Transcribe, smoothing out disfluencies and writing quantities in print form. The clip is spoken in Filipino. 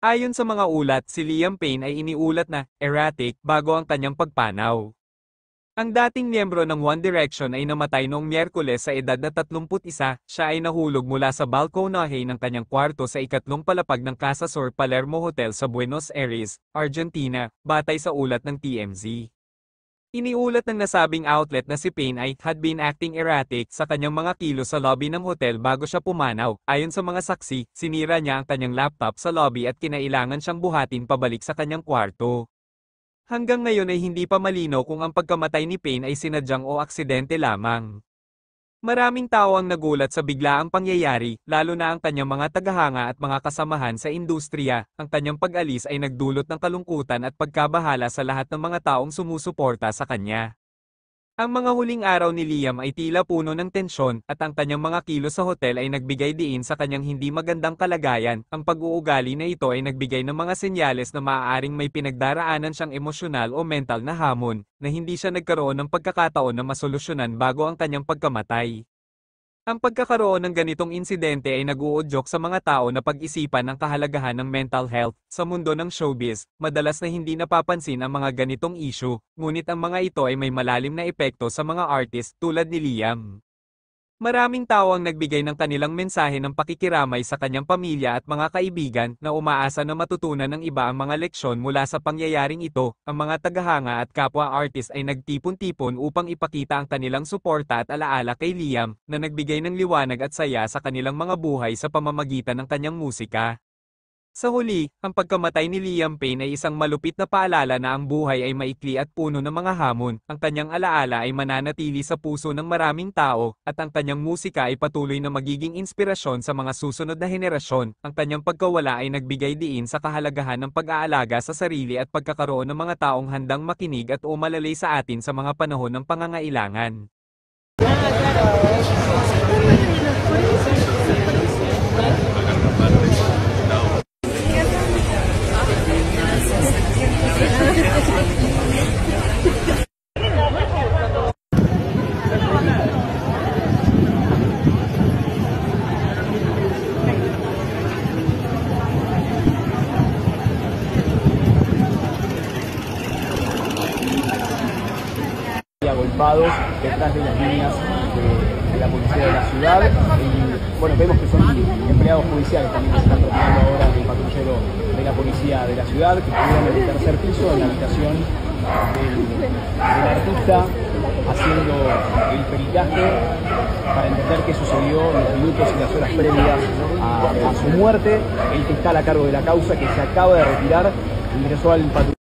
Ayon sa mga ulat, si Liam Payne ay iniulat na erratic bago ang kanyang pagpanaw. Ang dating miyembro ng One Direction ay namatay noong Miyerkules sa edad na 31. Siya ay nahulog mula sa balkonahe ng kanyang kwarto sa ikatlong palapag ng Casa Sur Palermo Hotel sa Buenos Aires, Argentina, batay sa ulat ng TMZ. Iniulat ng nasabing outlet na si Payne ay had been acting erratic sa kanyang mga kilos sa lobby ng hotel bago siya pumanaw. Ayon sa mga saksi, sinira niya ang kanyang laptop sa lobby at kinailangan siyang buhatin pabalik sa kanyang kwarto. Hanggang ngayon ay hindi pa malinaw kung ang pagkamatay ni Payne ay sinadyang o aksidente lamang. Maraming tao ang nagulat sa biglaang pangyayari, lalo na ang kanyang mga tagahanga at mga kasamahan sa industriya. Ang kanyang pag-alis ay nagdulot ng kalungkutan at pagkabahala sa lahat ng mga taong sumusuporta sa kanya. Ang mga huling araw ni Liam ay tila puno ng tensyon, at ang kanyang mga kilos sa hotel ay nagbigay diin sa kanyang hindi magandang kalagayan. Ang pag-uugali na ito ay nagbigay ng mga senyales na maaaring may pinagdaraanan siyang emosyonal o mental na hamon, na hindi siya nagkaroon ng pagkakataon na masolusyonan bago ang kanyang pagkamatay. Ang pagkakaroon ng ganitong insidente ay nag-uudyok sa mga tao na pag-isipan ang kahalagahan ng mental health. Sa mundo ng showbiz, madalas na hindi napapansin ang mga ganitong issue, ngunit ang mga ito ay may malalim na epekto sa mga artist tulad ni Liam. Maraming tao ang nagbigay ng kanilang mensahe ng pakikiramay sa kanyang pamilya at mga kaibigan na umaasa na matutunan ng iba ang mga leksyon mula sa pangyayaring ito. Ang mga tagahanga at kapwa artist ay nagtipon-tipon upang ipakita ang kanilang suporta at alaala kay Liam, na nagbigay ng liwanag at saya sa kanilang mga buhay sa pamamagitan ng kanyang musika. Sa huli, ang pagkamatay ni Liam Payne ay isang malupit na paalala na ang buhay ay maikli at puno ng mga hamon. Ang kanyang alaala ay mananatili sa puso ng maraming tao, at ang kanyang musika ay patuloy na magiging inspirasyon sa mga susunod na henerasyon. Ang kanyang pagkawala ay nagbigay diin sa kahalagahan ng pag-aalaga sa sarili at pagkakaroon ng mga taong handang makinig at umalalay sa atin sa mga panahon ng pangangailangan. Agolpados detrás de las líneas de la policía de la ciudad, y bueno, vemos que son empleados judiciales también que se están retirando ahora del patrullero de la policía de la ciudad, que estuvieron en el tercer piso, en la habitación del artista, haciendo el peritaje para entender qué sucedió en los minutos y las horas previas a su muerte. El que está a cargo de la causa, que se acaba de retirar, ingresó al patrullero.